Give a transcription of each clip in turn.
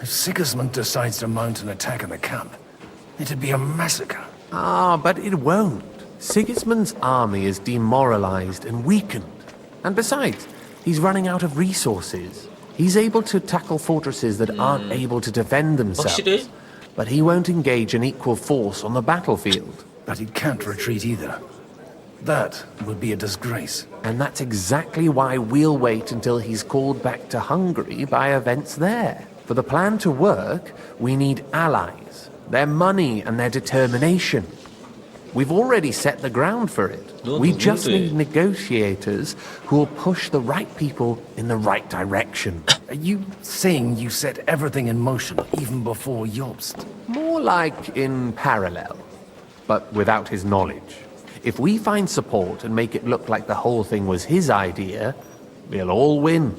If Sigismund decides to mount an attack on the camp, it'd be a massacre. Ah, but it won't. Sigismund's army is demoralized and weakened. And besides, he's running out of resources. He's able to tackle fortresses that aren't able to defend themselves. 확실해? But he won't engage an equal force on the battlefield. But he can't retreat either. That would be a disgrace. And that's exactly why we'll wait until he's called back to Hungary by events there. For the plan to work, we need allies, their money and their determination. We've already set the ground for it. We just need negotiators who will push the right people in the right direction. Are you saying you set everything in motion even before Jobst? More like in parallel, but without his knowledge. If we find support and make it look like the whole thing was his idea, we'll all win.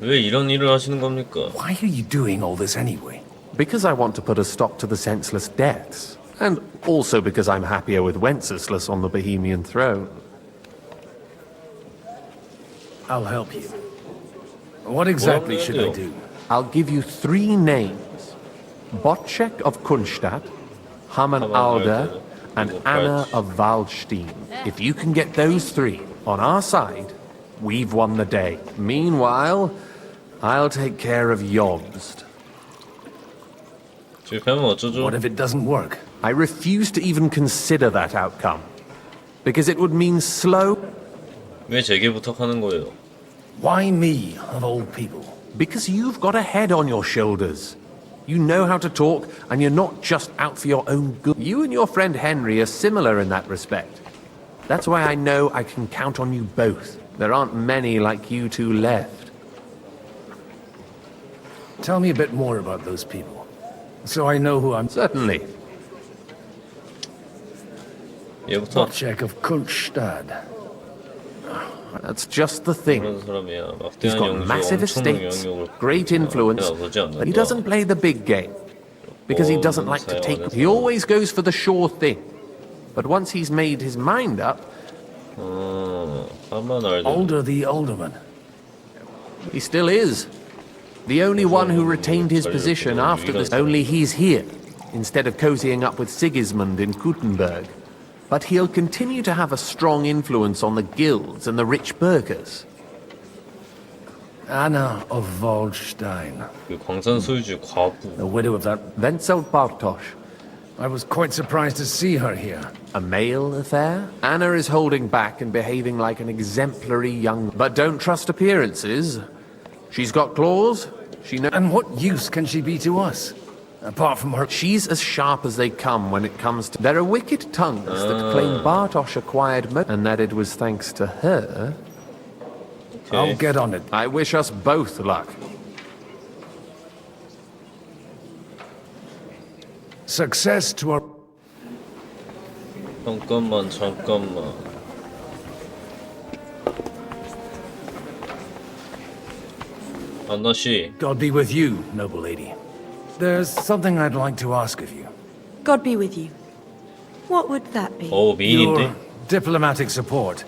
왜 이런 일을 하시는 겁니까? Why are you doing all this anyway? Because I want to put a stop to the senseless deaths. And also because I'm happier with Wenceslas on the Bohemian throne. I'll help you. What exactly should I do? I'll give you 3 names. Bocek of Kunstadt, Haman Alder, and Anna of Waldstein. If you can get those 3 on our side, we've won the day. Meanwhile, I'll take care of Jobst. 실패하면 어쩌죠? What if it doesn't work? I refuse to even consider that outcome. Because it would mean slow. 왜 제게 부탁하는 거예요? Why me, of all people? Because you've got a head on your shoulders. You know how to talk, and you're not just out for your own good. You and your friend Henry are similar in that respect. That's why I know I can count on you both. There aren't many like you two left. Tell me a bit more about those people, so I know who I'm... Certainly. 얘부터 Bocek of Kunststadt. That's just the thing. 그런 사람이야. He's 막대한 got 영주가 massive 엄청난 estates, 영역을 great influence, but he doesn't play the big game. Because he doesn't like to take... He always goes for the sure thing. But once he's made his mind up... Alder the Alderman. He still is. The only one who retained his position after this... Only he's here, instead of cozying up with Sigismund in Kuttenberg. But he'll continue to have a strong influence on the guilds and the rich burghers. Anna of Waldstein. 그 광산 소유주 과부. The widow of that... Wenzel Bartosz. I was quite surprised to see her here. A male affair? Anna is holding back and behaving like an exemplary young... But don't trust appearances. She's got claws. She knows... And what use can she be to us? Apart from her... She's as sharp as they come when it comes to... There are wicked tongues that claim Bartosz acquired and that it was thanks to her. Okay. I'll get on it. I wish us both luck. Success to our... 잠깐만. 안나씨. God be with you, noble lady. There's something I'd like to ask of you. God be with you. What would that be? 미인인데? Your diplomatic support.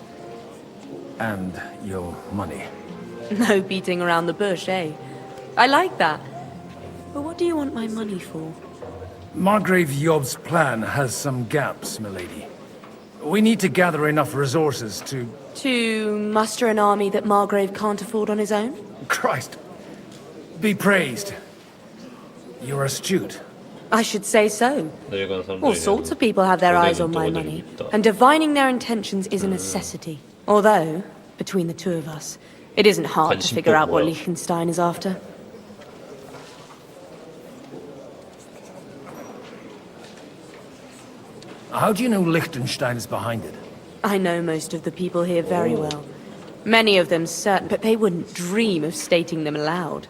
And your money. No beating around the bush, eh? I like that. But what do you want my money for? Margrave Job's plan has some gaps, milady. We need to gather enough resources to... To muster an army that Margrave can't afford on his own? Christ! Be praised. You're astute. I should say so. 늙은 사람들에게는 All sorts of people have their eyes on my 고대는 money, 있다. and divining their intentions is a necessity. Although, between the two of us, it isn't hard to figure out what Liechtenstein is after. How do you know Liechtenstein is behind it? I know most of the people here very well. Many of them certain, but they wouldn't dream of stating them aloud.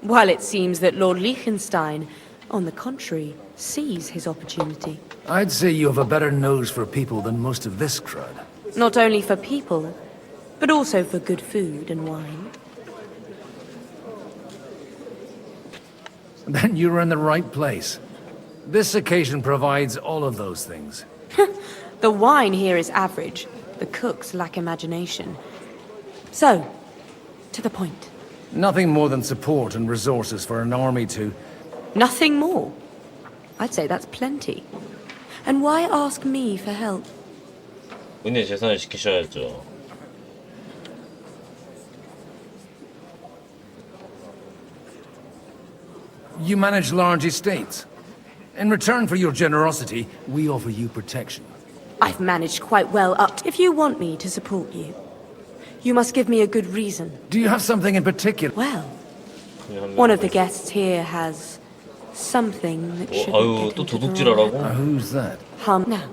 While it seems that Lord Liechtenstein, on the contrary, sees his opportunity. I'd say you have a better nose for people than most of this crowd. Not only for people, but also for good food and wine. Then you're in the right place. This occasion provides all of those things. The wine here is average. The cooks lack imagination. So, to the point. Nothing more than support and resources for an army to... Nothing more? I'd say that's plenty. And why ask me for help? 은혜 재산을 지키셔야죠. You manage large estates. In return for your generosity, we offer you protection. I've managed quite well up. If you want me to support you, you must give me a good reason. Do you have something in particular? Well, one of the guests here has something that shouldn't 아유, get 또 into the 도둑질하라고? wrong. Who's that? Now,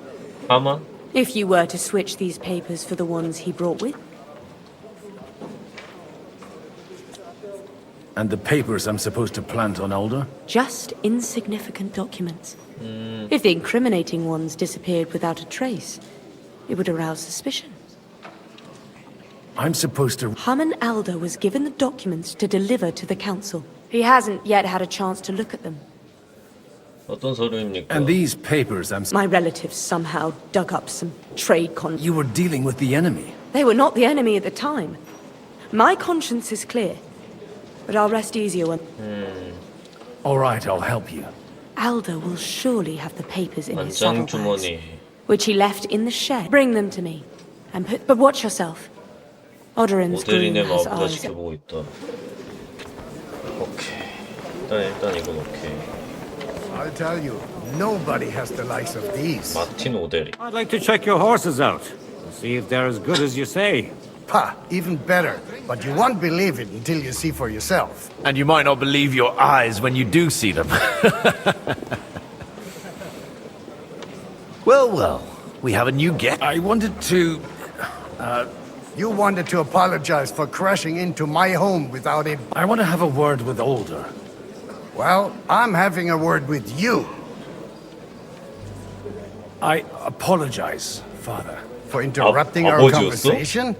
하만? if you were to switch these papers for the ones he brought with, And the papers I'm supposed to plant on Alder? just insignificant documents. If the incriminating ones disappeared without a trace, it would arouse suspicion. I'm supposed to... Haman Alder was given the documents to deliver to the council. He hasn't yet had a chance to look at them. 어떤 서류입니까? And these papers My relatives somehow dug up some trade con... You were dealing with the enemy. They were not the enemy at the time. My conscience is clear, but I'll rest easier when... All right, I'll help you. Alder will surely have the papers in his 반장 saddlebags, 주머니. which he left in the shed. Bring them to me, and put... But watch yourself. Odoran's groom 모델이네 has 마부가 eyes... 지켜보고 있다. 오케이. 일단 이건 오케이. I'll tell you, nobody has the likes of these. 마틴 오데리. I'd like to check your horses out and see if they're as good as you say. Ha, even better. But you won't believe it until you see for yourself. And you might not believe your eyes when you do see them. Well, we have a new guest. I wanted to... You wanted to apologize for crashing into my home without a... I want to have a word with Alder. Well, I'm having a word with you I apologize, Father. for interrupting our 아버지였어? conversation.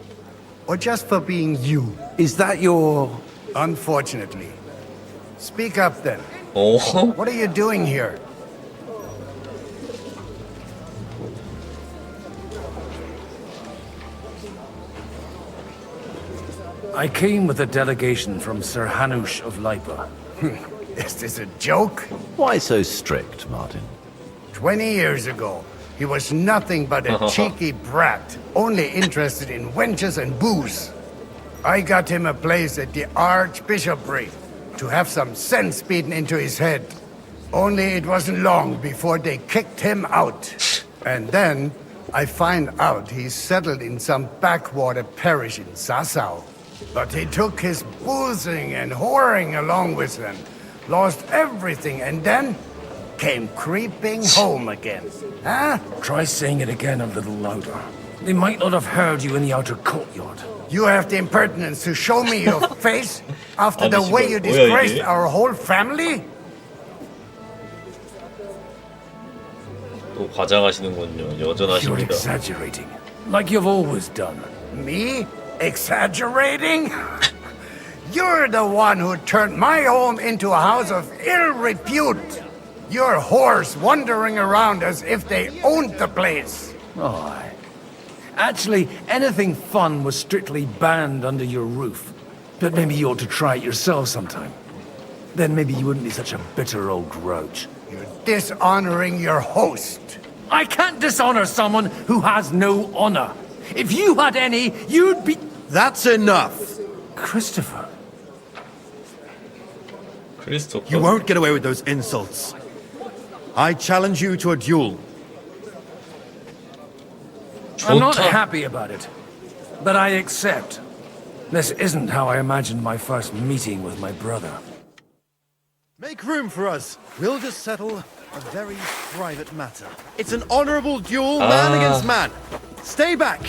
Or just for being you. Is that your... Unfortunately. Speak up then. 어? What are you doing here? I came with a delegation from Sir Hanush of Lipa. Is this a joke? Why so strict, Martin? 20 years ago, he was nothing but a cheeky brat, only interested in wenches and booze. I got him a place at the Archbishopric to have some sense beaten into his head. Only it wasn't long before they kicked him out. And then I find out he's settled in some backwater parish in Sassau. But he took his boozing and whoring along with him, lost everything, and then came creeping home again. Huh? Try saying it again a little louder. They might not have heard you in the outer courtyard. You have the impertinence to show me your face after the 아버지가 way you 뭐야, disgraced 이게? our whole family? 또 과장하시는군요. You're 여전하십니다. exaggerating. Like you've always done. Me? Exaggerating? You're the one who turned my home into a house of ill repute. Your whores wandering around as if they owned the place. Oh, actually, anything fun was strictly banned under your roof. But maybe you ought to try it yourself sometime. Then maybe you wouldn't be such a bitter old grouch. You're dishonoring your host. I can't dishonor someone who has no honor. If you had any, you'd be... That's enough. Christopher. 크리스토퍼. You won't get away with those insults. I challenge you to a duel. I'm not 좋다. happy about it, but I accept. This isn't how I imagined my first meeting with my brother. Make room for us. We'll just settle a very private matter. It's an honorable duel, man against man. Stay back.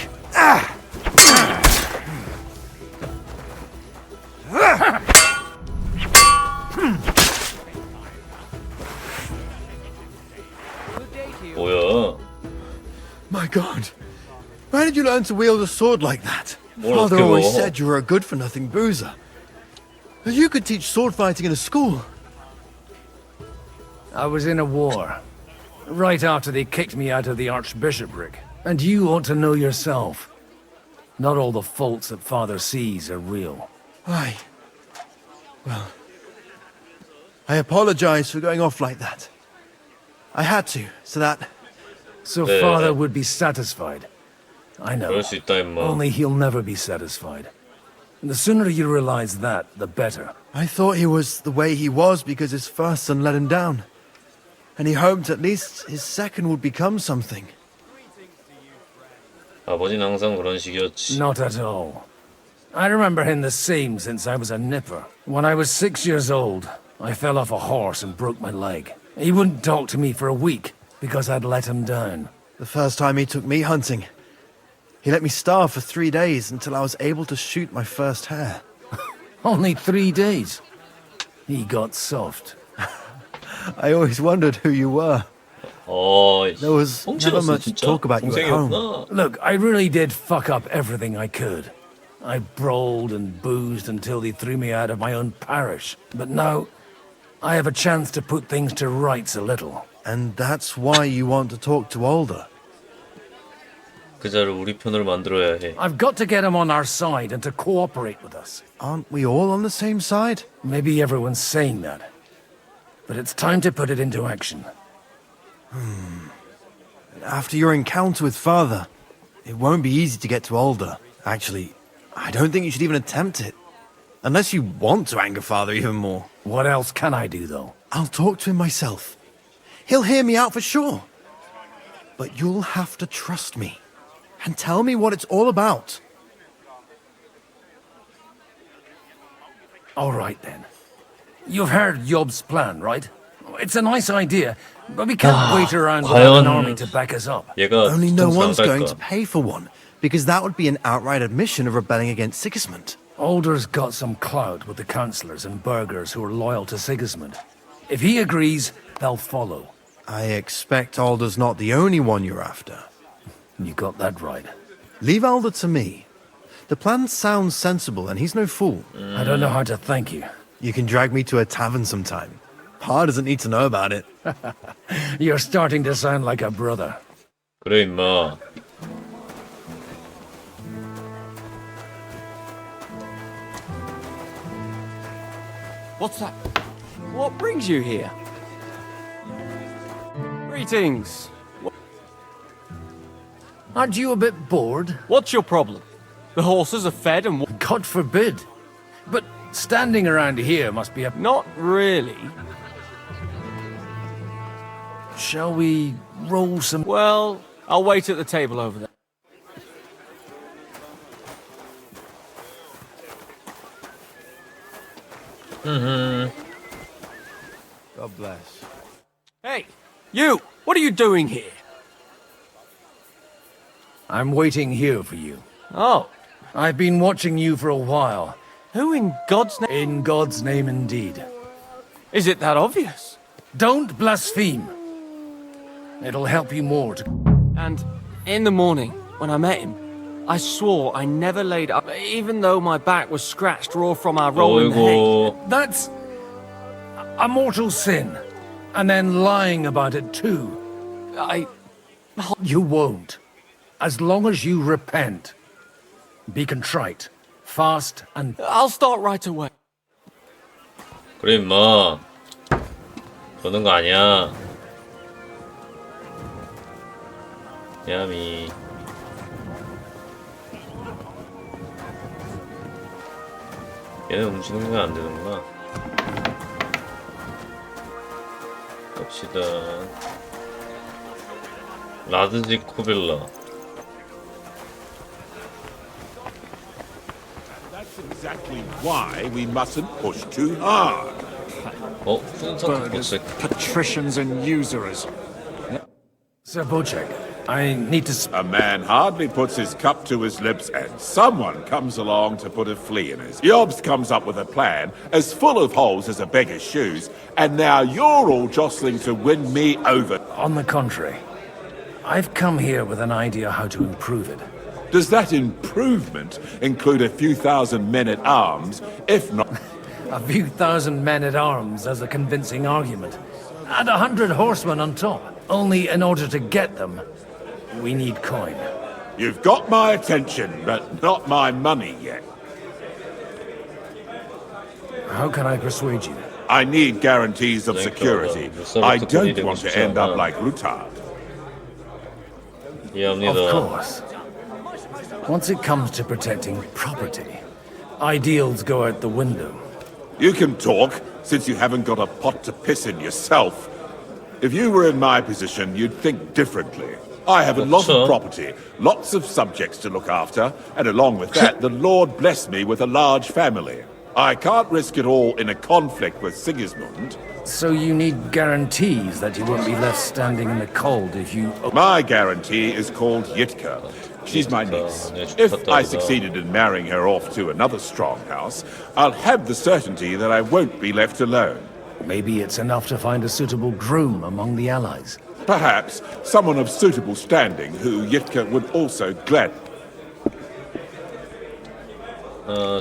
뭐야? My God. Where did you learn to wield a sword like that? 뭘 Father 어떻게 always 먹어? said you were a good-for-nothing boozer. You could teach sword fighting in a school. I was in a war, right after they kicked me out of the Archbishopric. And you ought to know yourself. Not all the faults that Father sees are real. Aye. I apologize for going off like that. I had to, so that... So 네. father would be satisfied. I know. 그럴 수 있다 임마. Only he'll never be satisfied. And the sooner you realize that, the better. I thought he was the way he was because his first son let him down. And he hoped at least his second would become something. 아버지는 항상 그런 식이었지. Not at all. I remember him the same since I was a nipper. When I was 6 years old, I fell off a horse and broke my leg. He wouldn't talk to me for a week because I'd let him down. The first time he took me hunting, he let me starve for 3 days until I was able to shoot my first hare. Only 3 days. He got soft. I always wondered who you were. There was never 형제였어 much 진짜? talk about you at home. 동생이었나? Look, I really did fuck up everything I could. I brawled and boozed until they threw me out of my own parish. But now, I have a chance to put things to rights a little. And that's why you want to talk to Alder. 그자를 우리 편으로 만들어야 해. I've got to get him on our side and to cooperate with us. Aren't we all on the same side? Maybe everyone's saying that. But it's time to put it into action. After your encounter with Father, it won't be easy to get to Alder. Actually, I don't think you should even attempt it. Unless you want to anger Father even more. What else can I do, though? I'll talk to him myself. He'll hear me out for sure. But you'll have to trust me. And tell me what it's all about. All right, then. You've heard Yob's plan, right? It's a nice idea, but we can't wait around without an army to back us up. 얘가 Only no 뒤통수 안 one's going to 갈까? pay for one, because that would be an outright admission of rebelling against Sigismund. Alder's got some clout with the councillors and burghers who are loyal to Sigismund. If he agrees, they'll follow. I expect Alder's not the only one you're after. You got that right. Leave Alder to me. The plan sounds sensible, and he's no fool. I don't know how to thank you. You can drag me to a tavern sometime. Pa doesn't need to know about it. You're starting to sound like a brother. 그래 임마. What's that? What brings you here? Greetings. Aren't you a bit bored? What's your problem? The horses are fed and... God forbid. But standing around here must be a... Not really. Shall we roll some... Well, I'll wait at the table over there. God bless. Hey, you! What are you doing here? I'm waiting here for you. Oh, I've been watching you for a while. who in God's name... In God's name indeed. Is it that obvious? Don't blaspheme. It'll help you more to... And in the morning, when I met him, I swore I never laid up, even though my back was scratched raw from our rolling hay. 어이구. That's a mortal sin. And then lying about it too. You won't. As long as you repent. Be contrite. Fast and... I'll start right away. 그래 임마. 그러는 거 아니야. 야미. 얘는 움직이는 건 안 되는구나. 갑시다. 라드지 코빌라. That's exactly why we mustn't push too hard. 순삭 보색. Patricians and usurers. Sir Bocek, I need to... A man hardly puts his cup to his lips and someone comes along to put a flea in his. Yobs comes up with a plan as full of holes as a beggar's shoes, and now you're all jostling to win me over. On the contrary. I've come here with an idea how to improve it. Does that improvement include a few thousand men-at-arms, if not... A few thousand men-at-arms as a convincing argument. And 100 horsemen on top. Only in order to get them, we need coin. You've got my attention, but not my money yet. How can I persuade you? I need guarantees of security. I don't want to end up like Rutard. Of 이해합니다. course. Once it comes to protecting property, ideals go out the window. You can talk, since you haven't got a pot to piss in yourself. If you were in my position, you'd think differently. I have a lot of property, lots of subjects to look after, and along with that, the Lord blessed me with a large family. I can't risk it all in a conflict with Sigismund. So you need guarantees that you won't be left standing in the cold if you... My guarantee is called Yitka. She's my niece. If I succeeded in marrying her off to another strong house, I'll have the certainty that I won't be left alone. Maybe it's enough to find a suitable groom among the allies. Perhaps someone of suitable standing who Yitka would also glad.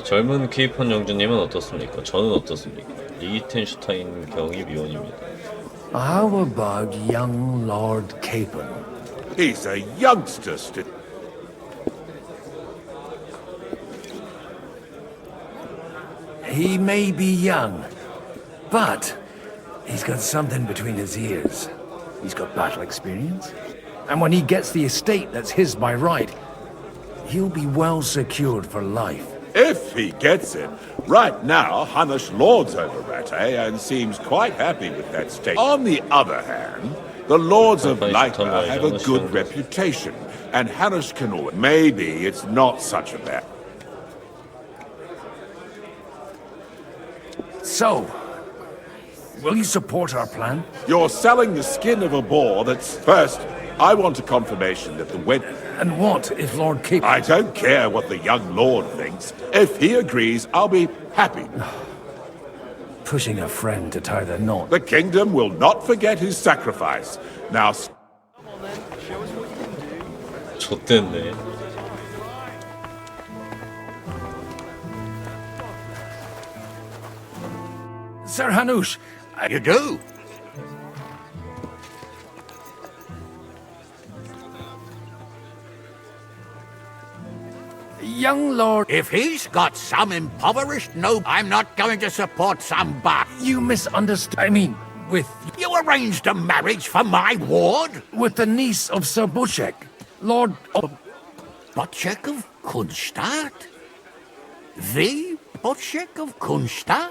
젊은 케이폰 영주님은 어떻습니까? 저는 어떻습니까? 리히텐슈타인 경위위원입니다. How about young Lord Capon? He's a youngster still. He may be young, but he's got something between his ears. He's got battle experience. And when he gets the estate that's his by right, he'll be well secured for life. If he gets it. Right now, Hanush lords over Rattay and seems quite happy with that state. On the other hand, the lords of Lyca have a good reputation, and Hanush can always... Maybe it's not such a bad... So, will you support our plan? You're selling the skin of a boar that's... First, I want a confirmation that the wedding... And what if Lord Capon... I don't care what the young lord thinks. If he agrees, I'll be happy. Pushing a friend to tie the knot. The kingdom will not forget his sacrifice. Now... 좆됐네. Sir Hanush, You do? young Lord... If he's got some impoverished noble, I'm not going to support some bar. You misunderstood. I mean, with... You arranged a marriage for my ward? with the niece of Sir Bushek, Lord... Butchek of Kunstadt? The Butchek of Kunstadt?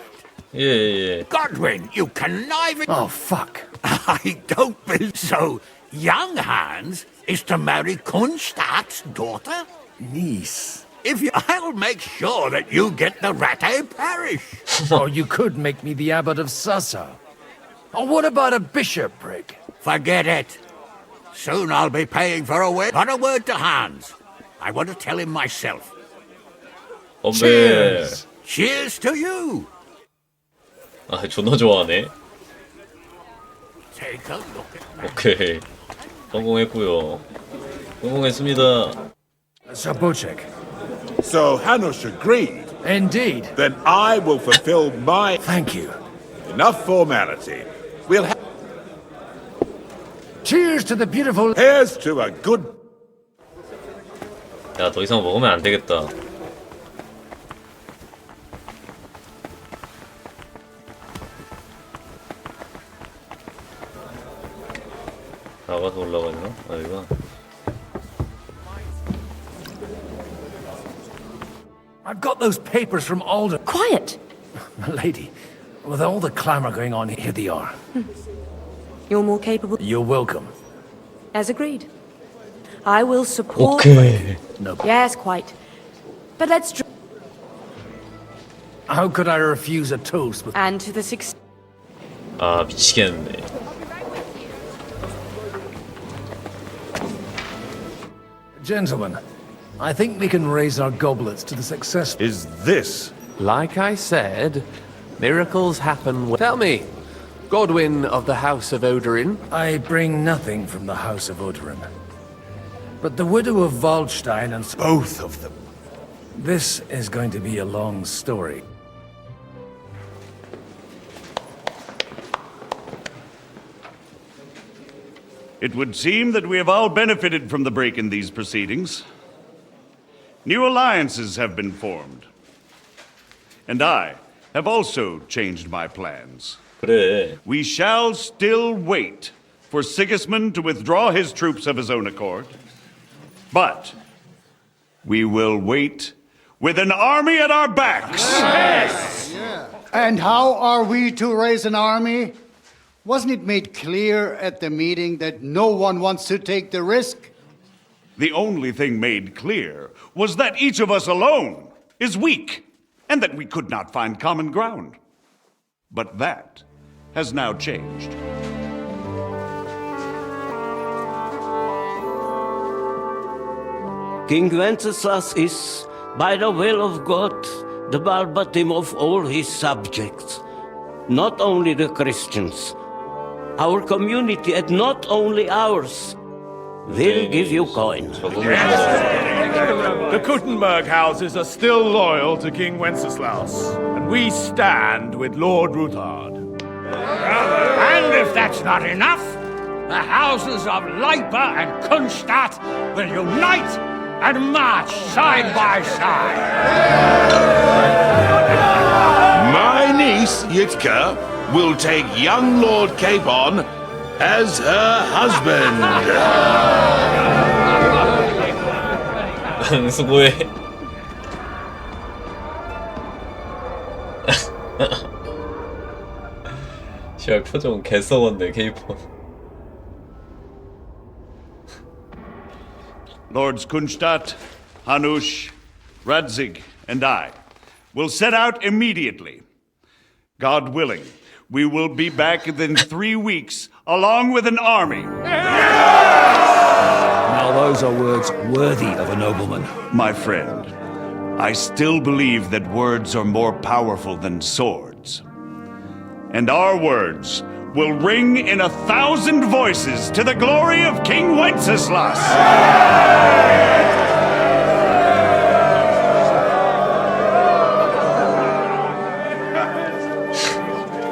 예. Godwin, you conniving... Oh, fuck. I don't believe so. Young Hans is to marry Kunstadt's daughter? Niece. If you... I'll make sure that you get the Rattay parish. Or you could make me the abbot of Sussa. Or what about a bishopric? Forget it. Soon I'll be paying for a wedding. Put a word to Hans. I want to tell him myself. Cheers! Cheers to you. 아, 존나 좋아하네. Take a look at... 오케이. 성공했고요. 성공했습니다. Sir Bushek. So Hanush agreed. Indeed. Then I will fulfill my... Thank you. Enough formality. We'll have... Cheers to the beautiful... Here's to a good... 야, 더 이상 먹으면 안 되겠다. 나가서 올라가나? 아, 이거. I've got those papers from Alden. Quiet! My lady, with all the clamour going on, here they are. You're more capable. You're welcome. As agreed. I will support... 오케이. No. Yes, quite. But let's... How could I refuse a toast with... And to the success... 아, 미치겠네. Gentlemen, I think we can raise our goblets to the success... Is this? Like I said, miracles happen. Tell me, Godwin of the House of Odorin. I bring nothing from the House of Odorin. But the widow of Waldstein and... Both of them. This is going to be a long story. It would seem that we have all benefited from the break in these proceedings. New alliances have been formed. And I have also changed my plans. 그래. We shall still wait for Sigismund to withdraw his troops of his own accord. But we will wait with an army at our backs. And how are we to raise an army? Wasn't it made clear at the meeting that no one wants to take the risk? The only thing made clear was that each of us alone is weak, and that we could not find common ground. But that has now changed. King Wenceslas is, by the will of God, the verbatim of all his subjects. Not only the Christians, our community, and not only ours, will give you coin. The Kuttenberg houses are still loyal to King Wenceslas, and we stand with Lord Ruthard. And if that's not enough, the houses of Leipa and Kunstadt will unite and march side by side. My niece, Yitka, will take young Lord Capon as her husband. 수고해. 시발 표정 개썩었네 케이폰. Lords Kunstadt, Hanush, Radzig, and I will set out immediately. God willing, we will be back within 3 weeks, along with an army. Now those are words worthy of a nobleman. My friend, I still believe that words are more powerful than swords. And our words will ring in 1,000 voices to the glory of King Wenceslas.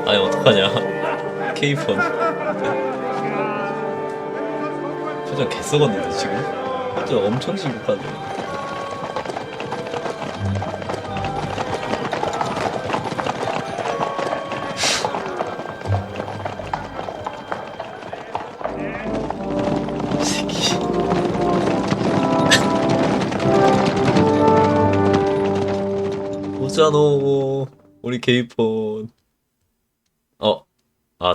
아니 어떡하냐 케이폰. 표정 개썩었는데 지금. 표정 엄청 심각하네. 보자노 우리 케이폰.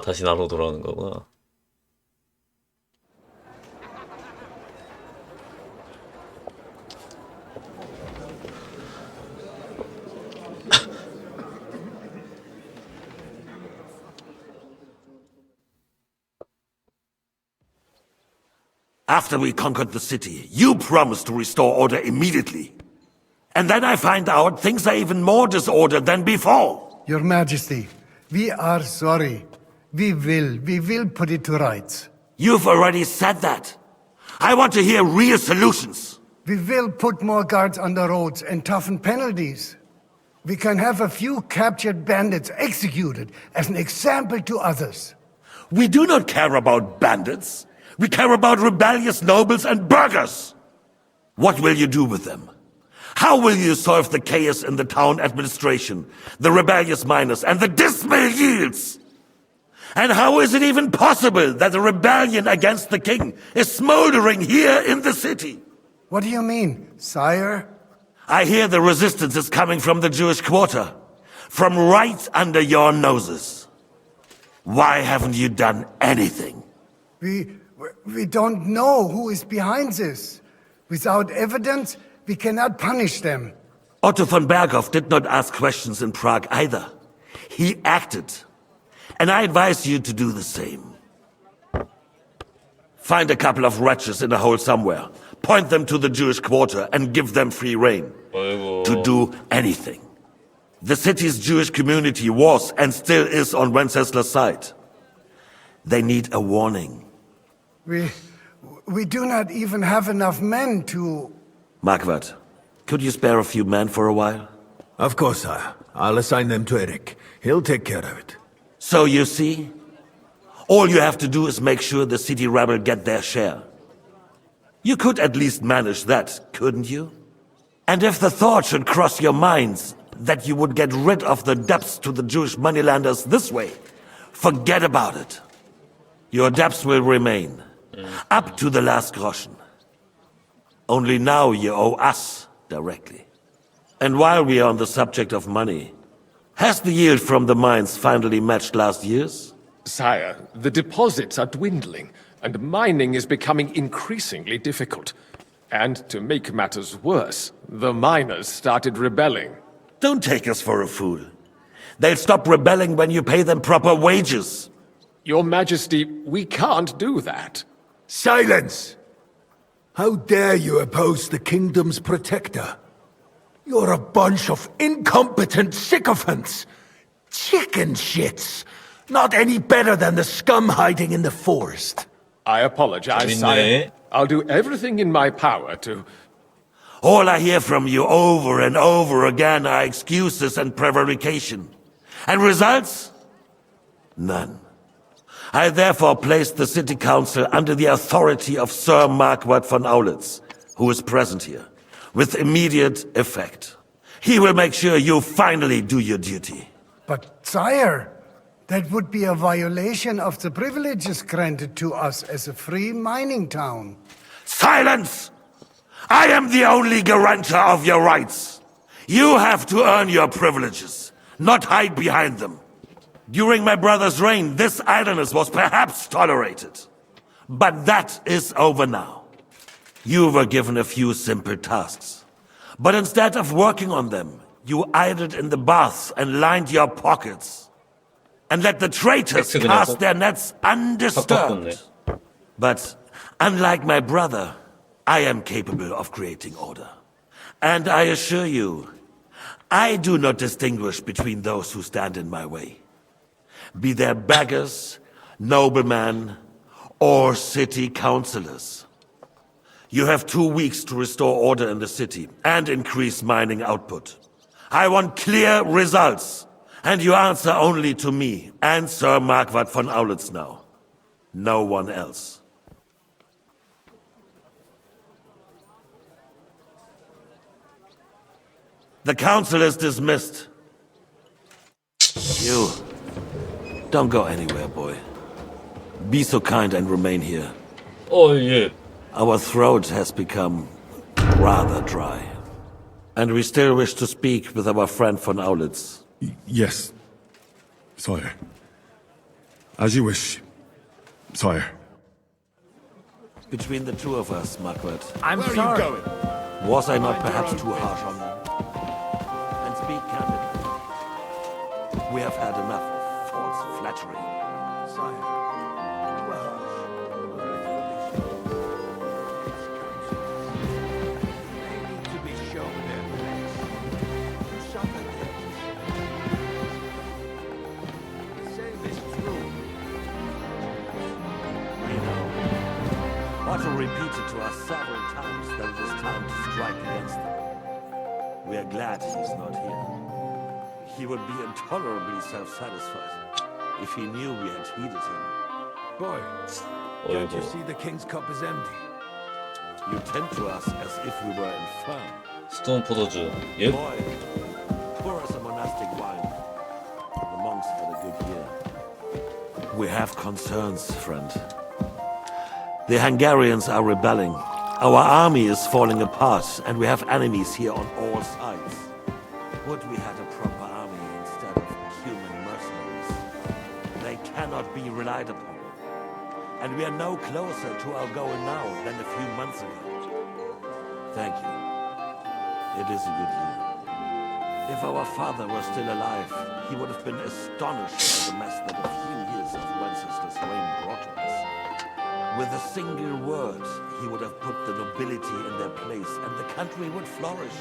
다시 나로 돌아오는 거구나. After we conquered the city, you promised to restore order immediately. And then I find out things are even more disordered than before. Your Majesty, we are sorry. We will put it to rights. You've already said that. I want to hear real solutions. We will put more guards on the roads and toughen penalties. We can have a few captured bandits executed as an example to others. We do not care about bandits. We care about rebellious nobles and burghers. What will you do with them? How will you solve the chaos in the town administration, the rebellious miners, and the dismal yields? And how is it even possible that a rebellion against the king is smoldering here in the city? What do you mean, sire? I hear the resistance is coming from the Jewish quarter, from right under your noses. Why haven't you done anything? We don't know who is behind this. Without evidence, we cannot punish them. Otto von Berghoff did not ask questions in Prague either. He acted. And I advise you to do the same. Find a couple of wretches in a hole somewhere, point them to the Jewish quarter, and give them free rein to do anything. The city's Jewish community was and still is on Wenceslas' side. They need a warning. We do not even have enough men to... Marquardt, could you spare a few men for a while? Of course, sire. I'll assign them to Eric. He'll take care of it. So you see, all you have to do is make sure the city rebel get their share. You could at least manage that, couldn't you? And if the thought should cross your minds that you would get rid of the debts to the Jewish moneylenders this way, forget about it. Your debts will remain, up to the last groschen. Only now you owe us directly. And while we are on the subject of money, has the yield from the mines finally matched last year's? Sire, the deposits are dwindling, and mining is becoming increasingly difficult. And to make matters worse, the miners started rebelling. Don't take us for a fool. They'll stop rebelling when you pay them proper wages. Your Majesty, we can't do that. Silence! How dare you oppose the kingdom's protector? You're a bunch of incompetent sycophants! Chicken shits! Not any better than the scum hiding in the forest. I apologize, sire. I'll do everything in my power to... All I hear from you over and over again are excuses and prevarication. And results? None. I therefore placed the city council under the authority of Sir Marquardt von Aulitz, who is present here, with immediate effect. He will make sure you finally do your duty. But, sire, that would be a violation of the privileges granted to us as a free mining town. Silence! I am the only guarantor of your rights. You have to earn your privileges, not hide behind them. During my brother's reign, this idleness was perhaps tolerated. But that is over now. You were given a few simple tasks. But instead of working on them, you idled in the baths and lined your pockets. And let the traitors cast their nets undisturbed. But unlike my brother, I am capable of creating order. And I assure you, I do not distinguish between those who stand in my way. Be they beggars, noblemen, or city councillors. You have 2 weeks to restore order in the city and increase mining output. I want clear results, and you answer only to me and Sir Marquardt von Aulitz now. No one else. The council is dismissed. You, don't go anywhere, boy. Be so kind and remain here. Oh, yeah. Our throat has become rather dry. And we still wish to speak with our friend von Aulitz. Yes, sire. As you wish, sire. Between the two of us, Marquardt. I'm Where sorry. are you going? Was I not perhaps too harsh on you? And speak candidly. We have had enough of false flattery. Otto repeated to us several times that it is time to strike against them. We are glad he's not here. He would be intolerably self-satisfied if he knew we had heeded him. Boy, can't you see the king's cup is empty? You tend to us as if we were infirm. 스톤 포도주. 예? Boy, pour us a monastic wine. The monks had a good year. We have concerns, friend. The Hungarians are rebelling. Our army is falling apart, and we have enemies here on all sides. Would we had a proper army instead of human mercenaries? They cannot be relied upon. And we are no closer to our goal now than a few months ago. Thank you. It is a good year. If our father were still alive, he would have been astonished by the mess that a few years of Wenceslas' reign brought to us. With a single word, he would have put the nobility in their place, and the country would flourish.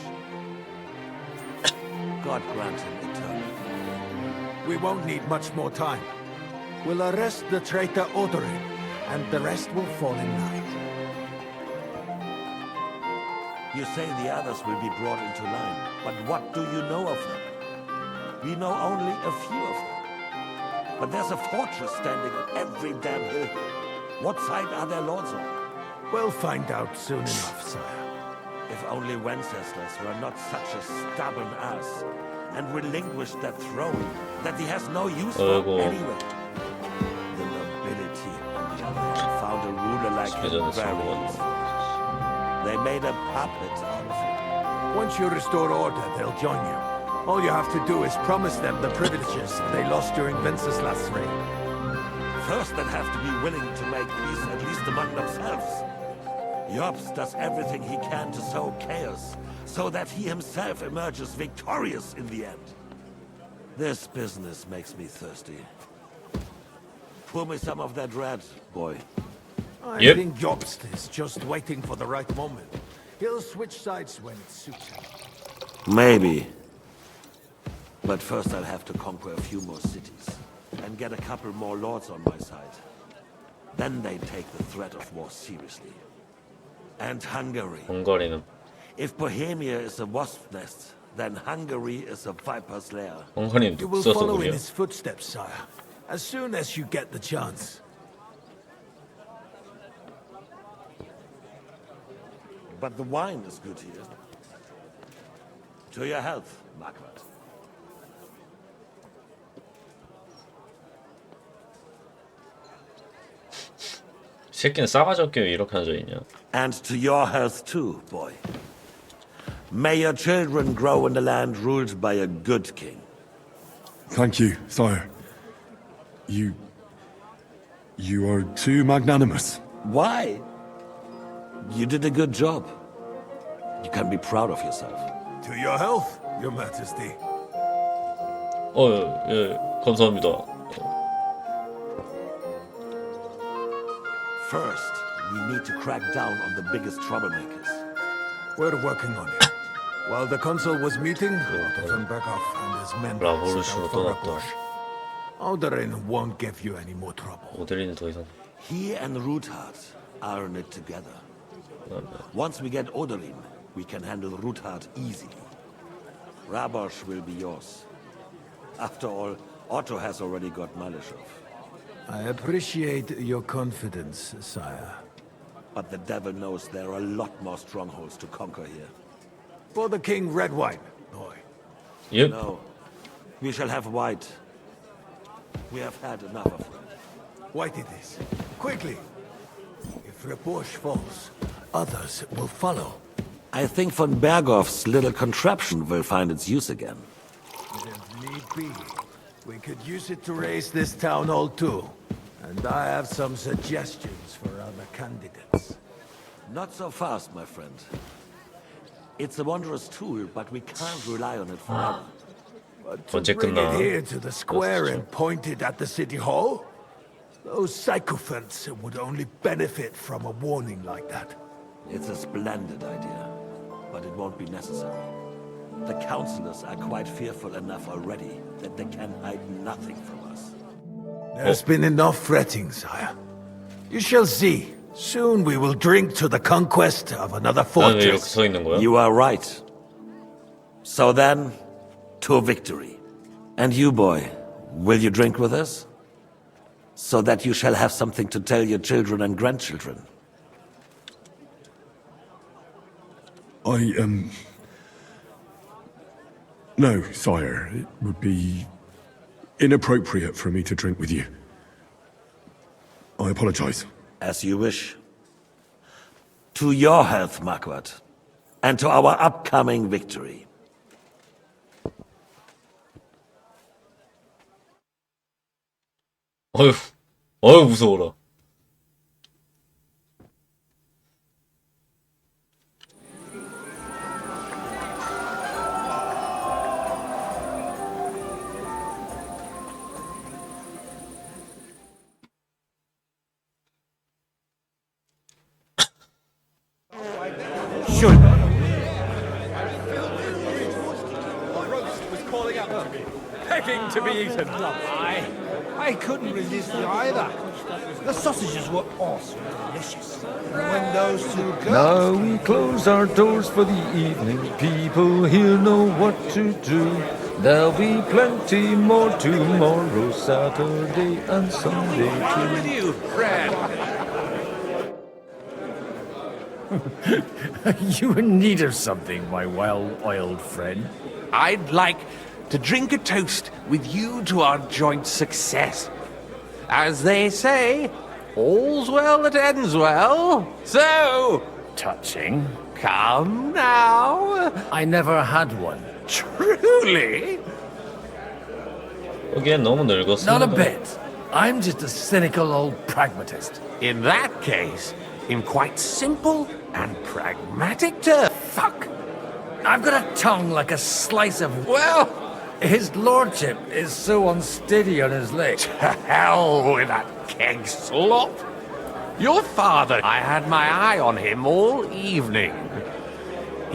God grant him eternal. We won't need much more time. We'll arrest the traitor Odorin, and the rest will fall in line. You say the others will be brought into line, but what do you know of them? We know only a few of them. But there's a fortress standing on every damn hill here. What side are their lords on? We'll find out soon enough, sire. If only Wenceslas were not such a stubborn ass, and relinquish that throne that he has no use for anyway. The nobility, on the other hand, found a ruler like him very easy. They made a puppet out of him. Once you restore order, they'll join you. All you have to do is promise them the privileges they lost during Wenceslas' reign. First, they'll have to be willing to make peace, at least among themselves. Jobst does everything he can to sow chaos, so that he himself emerges victorious in the end. This business makes me thirsty. Pour me some of that red, boy. I think Jobst is just waiting for the right moment. He'll switch sides when it suits him. Maybe. But first I'll have to conquer a few more cities, and get a couple more lords on my side. Then they take the threat of war seriously. And Hungary. If Bohemia is a wasp nest, then Hungary is a viper's lair. You will follow in his footsteps, sire, as soon as you get the chance. But the wine is good here. To your health, Margaret. 새끼는 싸가지 없게 왜 이렇게 앉아있냐? And to your health too, boy. May your children grow in a land ruled by a good king. Thank you, sire. You are too magnanimous. Why? You did a good job. You can be proud of yourself. To your health, your majesty. 예, 감사합니다. First, we need to crack down on the biggest troublemakers. We're working on it. While the consul was meeting, Otto von Berghoff and his men set out for a push. Alderin won't give you any more trouble. 오데린은 더 이상. He and Ruthard are in it together. Once we get Oderin, we can handle Ruthard easily. Rabosh will be yours. After all, Otto has already got Malishov. I appreciate your confidence, sire. But the devil knows there are a lot more strongholds to conquer here. For the king, red wine, boy. Yep. No, we shall have white. We have had enough of red. White it is. Quickly. If Rabosh falls, others will follow. I think von Berghoff's little contraption will find its use again. If need be, we could use it to raise this town hall too. And I have some suggestions for other candidates. Not so fast, my friend. It's a wondrous tool, but we can't rely on it forever. But to bring it here to the square and point it at the city hall? Those sycophants would only benefit from a warning like that. It's a splendid idea, but it won't be necessary. The councillors are quite fearful enough already that they can hide nothing from us. There's been enough fretting, sire. You shall see. Soon we will drink to the conquest of another fortress. You are right. So then, to victory. And you, boy, will you drink with us? So that you shall have something to tell your children and grandchildren. No, sire. It would be inappropriate for me to drink with you. I apologize. As you wish. To your health, Marquardt. And to our upcoming victory. 어휴 무서워라. Should. Was calling out to me, begging to be eaten. I couldn't resist it either. The sausages were also delicious. And when those two go... Now we close our doors for the evening. People here know what to do. There'll be plenty more tomorrow, Saturday and Sunday too. with you, Fred. You in need of something, my well-oiled friend? I'd like to drink a toast with you to our joint success. As they say, all's well that ends well. So, touching. Come now. I never had one. Truly? 거기엔 너무 늙었어. Not a bit. I'm just a cynical old pragmatist. In that case, in quite simple and pragmatic terms. Fuck! I've got a tongue like a slice of... Well, his lordship is so unsteady on his leg. To hell with that keg slop. Your father, I had my eye on him all evening.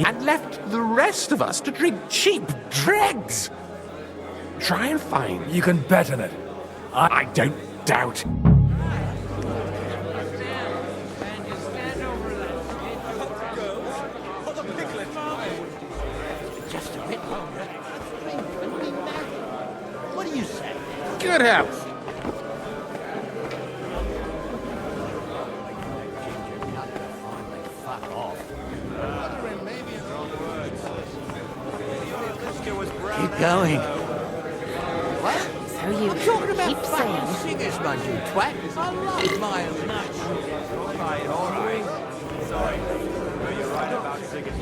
And left the rest of us to drink cheap dregs. Try and find... You can bet on it. I don't doubt. Just a bit longer. What do you say? Good health. Keep going. So you keep saying. Singers, man, you twat. I love Miles nuts. All right. Sorry. You're right about singers.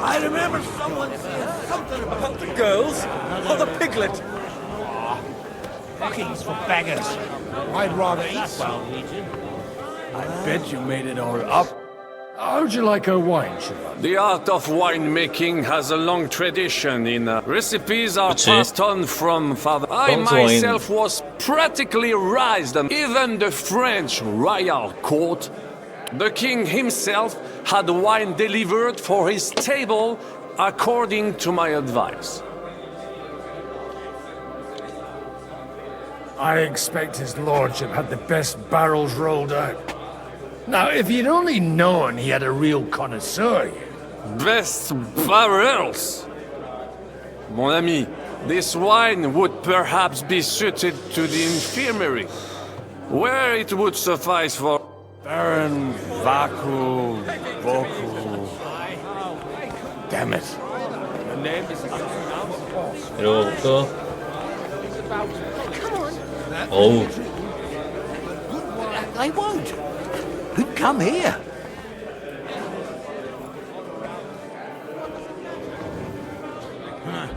I remember someone saying something about the girls or the piglet. Fucking's for beggars. I'd rather eat well. I bet you made it all up. How'd you like her wine, Siobhan? The art of winemaking has a long tradition in recipes are 그치. passed on from father. I myself was practically raised on even the French royal court. The king himself had wine delivered for his table according to my advice. I expect his lordship had the best barrels rolled out. Now, if you'd only known he had a real connoisseur here. Best barrels! Mon ami, this wine would perhaps be suited to the infirmary, where it would suffice for Baron Vaku Voku. Damn it. The name is 이러고 어우. They won't. Who'd come here?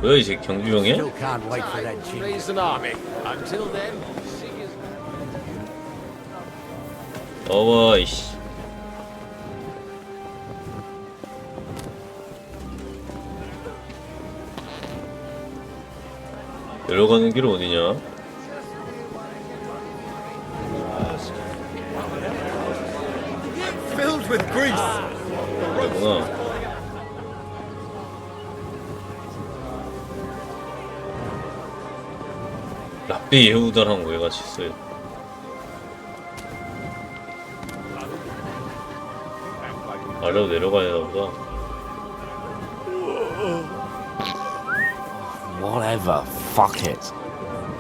뭐야 이 새끼 경비병이야? Still can't wait for that gin. raise an army. Until then, 어와 이씨. 내려가는 길은 어디냐? filled with grease. 그렇구나. 랍비 예후다랑 왜 같이 있어요? 아래로 내려가야 되나 보다. Whatever, fuck it.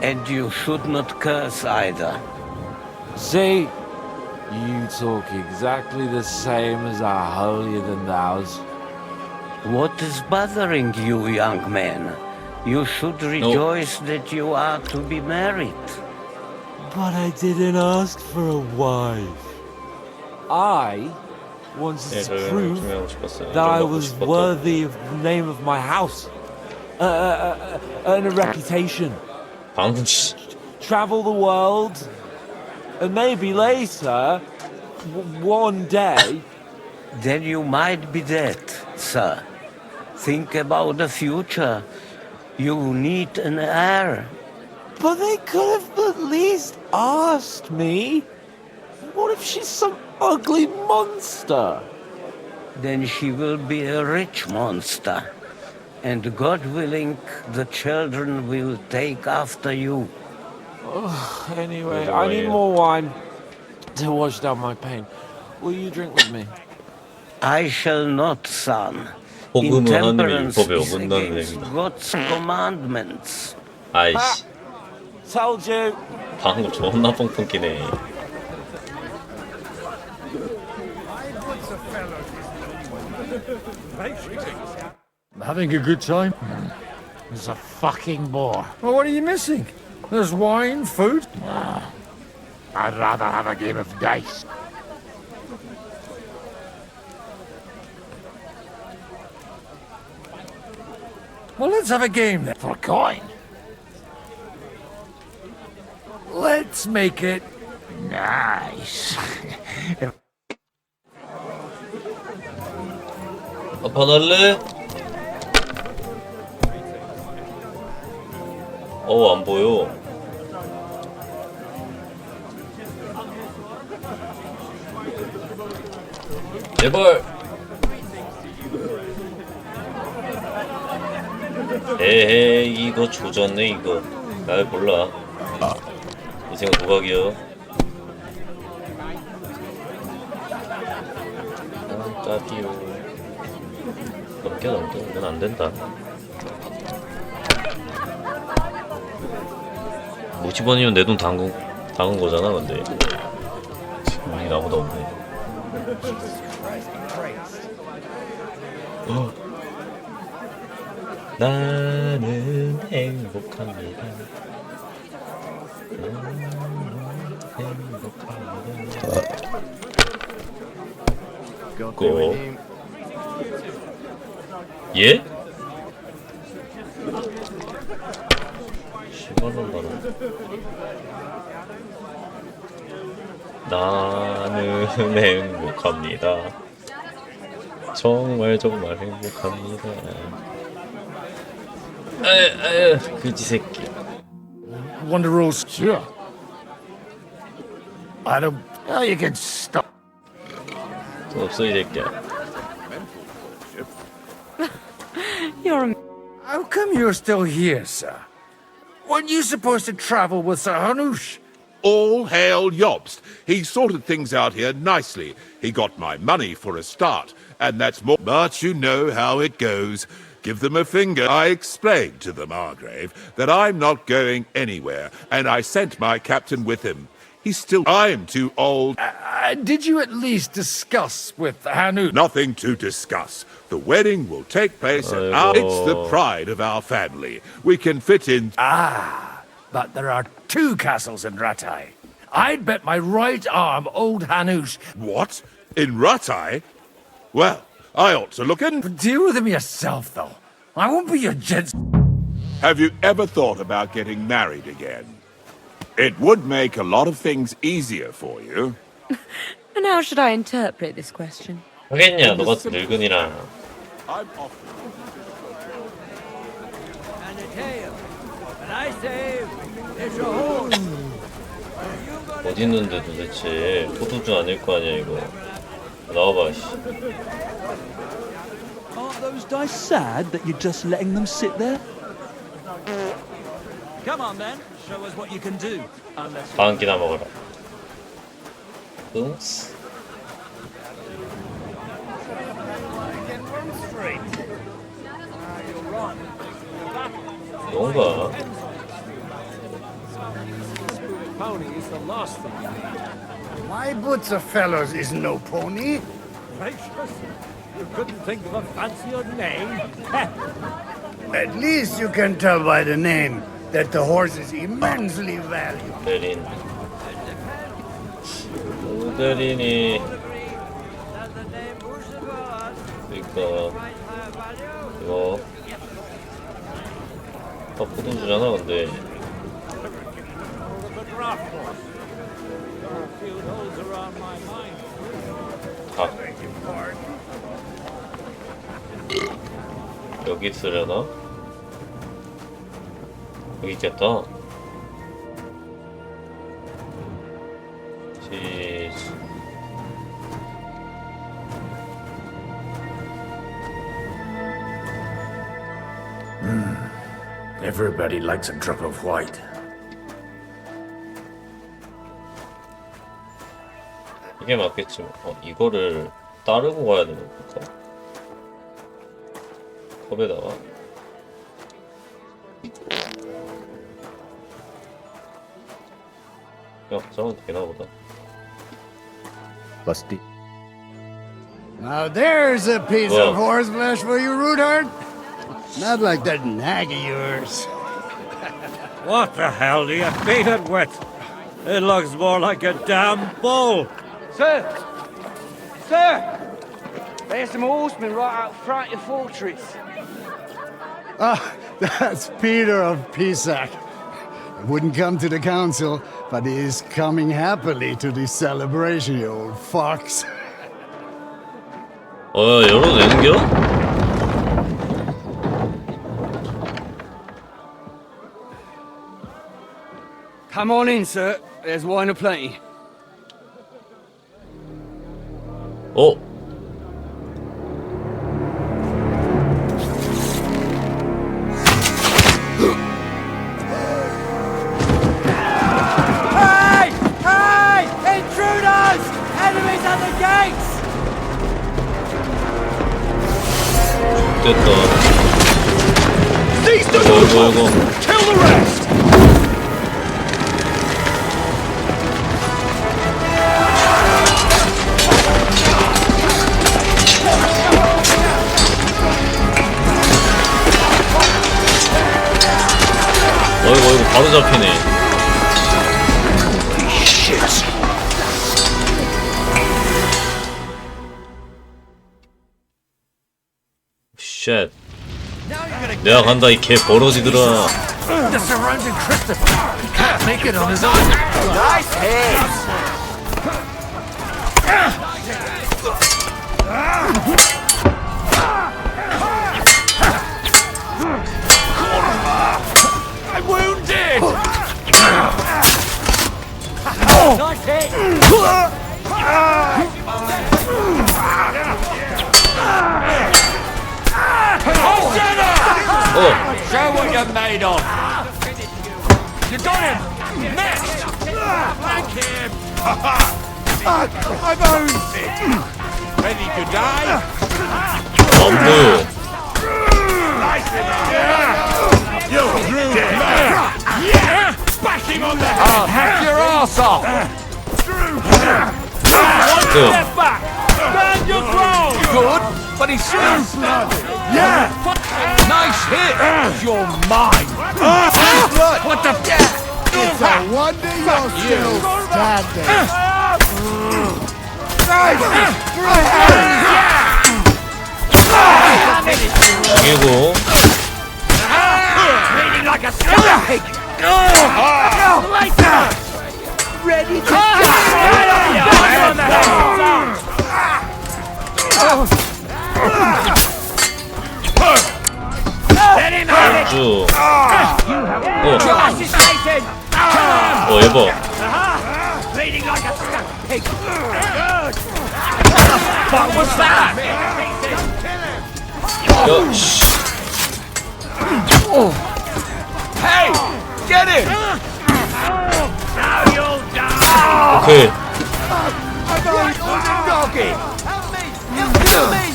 And you should not curse either. See? You talk exactly the same as our holier-than-thous. What is bothering you, young man? You should rejoice that you are to be married. But I didn't ask for a wife. I wanted to prove that I was worthy of the name of my house. Earn a reputation. Travel the world. And maybe later, one day... Then you might be dead, sir. Think about the future. You need an heir. But they could have at least asked me. What if she's some ugly monster? Then she will be a rich monster. And God willing, the children will take after you. Anyway, I need more wine to wash down my pain. Will you drink with me? I shall not, son. 복음은 하늘의 Intemperance 율법에 is 어긋나는 against 행위다. God's commandments. 아이씨. Told you. 방금 존나 뻥뻥 끼네. Having a good time? is a fucking bore. Well, what are you missing? There's wine, food. I'd rather have a game of dice. Well, let's have a game then. For a coin. Let's make it nice. 봐달래? 안 보여. 제발. 에헤이, 이거 조졌네, 이거. 날 몰라. 인생은 도박이요. 까비요. 넘겨. 이건 안 된다. 50원이면 내 돈 당은 거잖아, 근데. 돈이 나보다 없네. 나는 행복합니다. 고. 예? 10만원 받아. 나는 행복합니다. 정말 행복합니다. 그지 새끼. Want the rules? Sure. I don't. Oh, you can stop. 돈 없어 이 새끼야. How come you're still here, sir? Weren't you supposed to travel with Sir Hanush? All hail Jobst. He sorted things out here nicely. He got my money for a start, and that's more. But you know how it goes. Give them a finger. I explained to the Margrave that I'm not going anywhere, and I sent my captain with him. He's still... I'm too old. Did you at least discuss with Hanush? Nothing to discuss. The wedding will take place at our... It's the pride of our family. We can fit in... But there are 2 castles in Rattay. I'd bet my right arm old Hanush... What? In Rattay? Well, I ought to look in... Deal with him yourself, though. I won't be your gent... Have you ever thought about getting married again? It would make a lot of things easier for you. And how should I interpret this question? 하겠냐, 너 같은 늙은이랑. I'm off. And a tail. And I say, it's a horse. 어디 있는데 도대체 포도주 아닐 거 아니야 이거. 나와봐 씨. Aren't those dice sad that you're just letting them sit there? Come on then, show us what you can do. 반 끼나 먹어라. 응? 뭔가? Pony is the last thing. My boots of fellows is no pony. Gracious, you couldn't think of a fancier name? At least you can tell by the name that the horse is immensely valuable. 대린. 대린이. 이거. 다 포도주잖아 근데. 여기 있으려나? 여기 있겠다. 치즈. Everybody likes a drop of white. 이게 맞겠지. 이거를 따르고 가야 되는 건가? 컵에다가. 야, 저건 되나 보다. Busty. Now there's a piece of horseflesh for you, Rudard. Not like that nag of yours. What the hell do you feed it with? It looks more like a damn bull. Sir! Sir! There's some horsemen right out front of the fortress. Ah, that's Peter of Pisac. He wouldn't come to the council, but he is coming happily to the celebration, you old fox. 열어도 되는겨? Come on in, sir. There's wine aplenty. 어? Hey! Hey! Intruders! Enemies at the gates! 됐다. Seize the nobles! Kill the rest! 어이구 바로 잡히네. 쉣. 내가 간다 이 개 버러지들아. The surrounding Christopher. He can't make it on his own. Nice hit! I'm wounded! Nice hit! Show what you're made of. You got him! Next! Thank him! I'm owned. Ready to die? 안 보여. You rude man! Yeah! Back him on the head! I'll hack your ass off! One step back! Stand your ground! Good, but he's still bloody! Yeah! Nice hit! You're mine! What the? It's a wonder you're still standing. 죽이고. Bleeding like a pig! Ready to die! On the head! Let him have it! 쭉. Assassination! 예뻐. Bleeding like a pig! What was that? 야, 씨. Hey! Get him! Now you'll die! 오케이. I'm on the doggy! Help me! He'll kill me!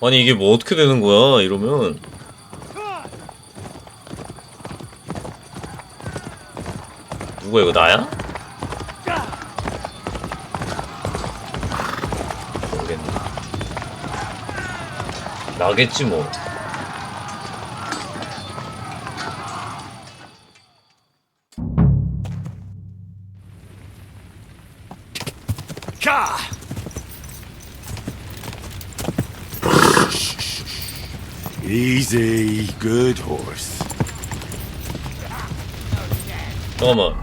아니 이게 뭐 어떻게 되는 거야 이러면. 누가 이거 나야? 모르겠네. 나겠지 뭐. 자! Easy, good horse. 잠깐만.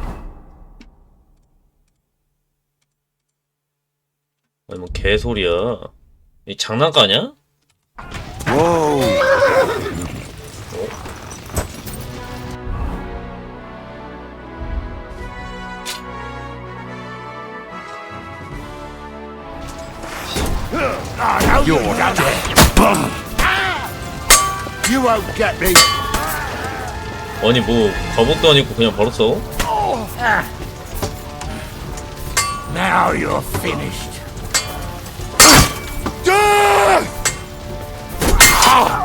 아니 뭐 개소리야. 이 장난가냐? Whoa. You're dead. You won't get me. 아니 뭐 갑옷도 아니고 그냥 바로 써? Now you're finished.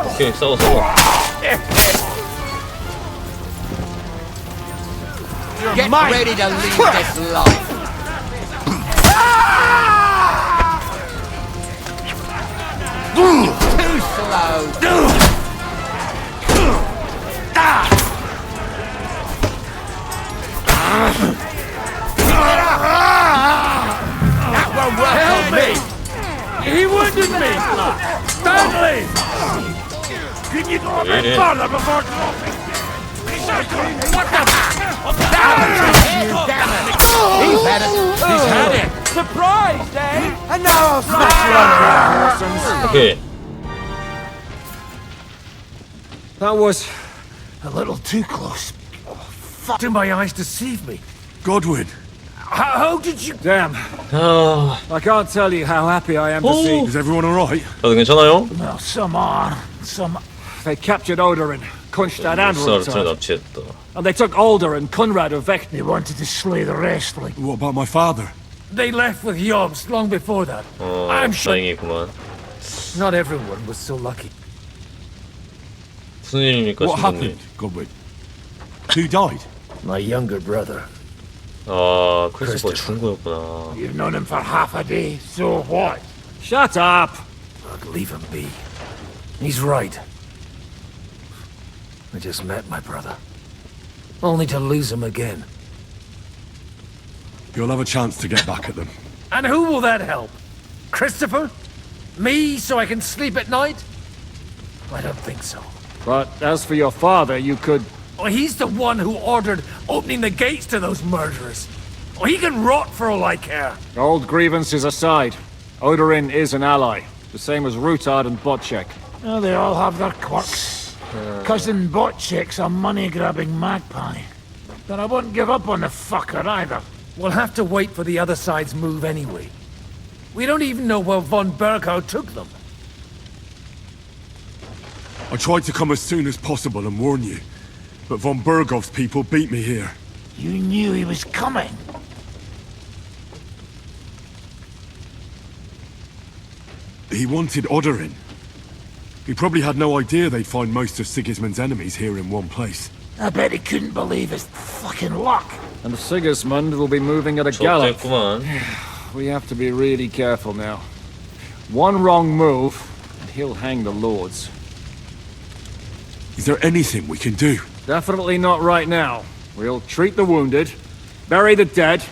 오케이 싸워. Get ready to leave this life. That won't work. Help me! He wounded me! Stanley! Can you go a bit further before dropping? What the? He's had it. He's had it. Surprised, eh? And now I'll smash you on. 오케이. That was a little too close. Fuck, did my eyes deceive me? Godwin. How did you... Damn. I can't tell you how happy I am to see. Is everyone alright? 다들 괜찮아요? Well, some are. Some... They captured Odorin, Kunstad and 쌀을 Rutard. 납치했다. And they took Alder and Conrad of Vect. They wanted to slay the rest, like... What about my father? They left with Yobs long before that. I'm sure 다행이구만. not everyone was so lucky. 무슨 일입니까, What 신부님? happened, Godwin? Who died? My younger brother. 아, 크리스퍼 죽은 거였구나. You've known him for half a day, so what? Shut up! Look, leave him be. He's right. I just met my brother. Only to lose him again. You'll have a chance to get back at them. And who will that help? Christopher? Me, so I can sleep at night? I don't think so. But as for your father, you could... Well, he's the one who ordered opening the gates to those murderers. Well, he can rot for all I care. Old grievances aside, Odorin is an ally. The same as Rutard and Botchek. Oh, they all have their quirks. Cousin Botchek's a money-grabbing magpie. But I won't give up on the fucker either. We'll have to wait for the other side's move anyway. We don't even know where von Berkow took them. I tried to come as soon as possible and warn you, but von Bergov's people beat me here. You knew he was coming. He wanted Odorin. He probably had no idea they'd find most of Sigismund's enemies here in one place. I bet he couldn't believe his fucking luck. And Sigismund will be moving at a gallop. 좋겠구만. We have to be really careful now. One wrong move, and he'll hang the lords. Is there anything we can do? Definitely not right now. We'll treat the wounded, bury the dead,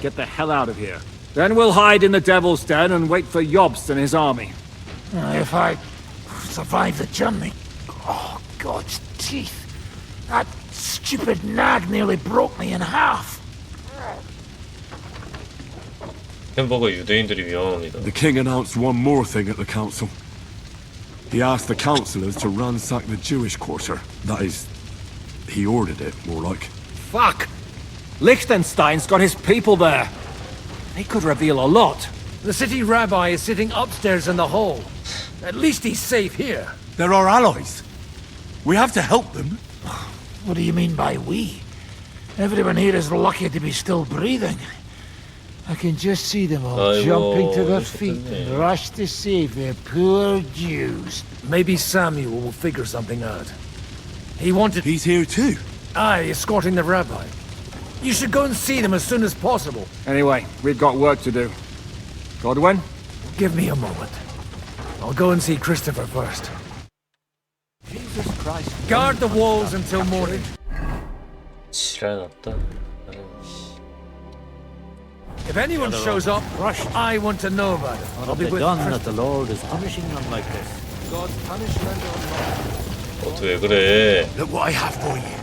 get the hell out of here. Then we'll hide in the Devil's Den and wait for Jobst and his army. If I survive the journey... Oh, God's teeth. That stupid nag nearly broke me in half. 햄버거 유대인들이 위험합니다. The king announced one more thing at the council. He asked the councillors to ransack the Jewish quarter. That is, he ordered it, more like. Fuck! Liechtenstein's got his people there. They could reveal a lot. The city rabbi is sitting upstairs in the hall. At least he's safe here. They're our allies. We have to help them. What do you mean by we? Everyone here is lucky to be still breathing. I can just see them all jumping to their feet and rush to save their poor Jews. Maybe Samuel will figure something out. He wanted... He's here too? Aye, escorting the rabbi. You should go and see them as soon as possible. Anyway, we've got work to do. Godwin? Give me a moment. I'll go and see Christopher first. Jesus Christ. Guard the walls until morning. 지랄났다. If anyone shows up, I want to know about it. I'll be with done that the Lord is punishing them like this. God's punishment on 왜 그래? Look what I have for you.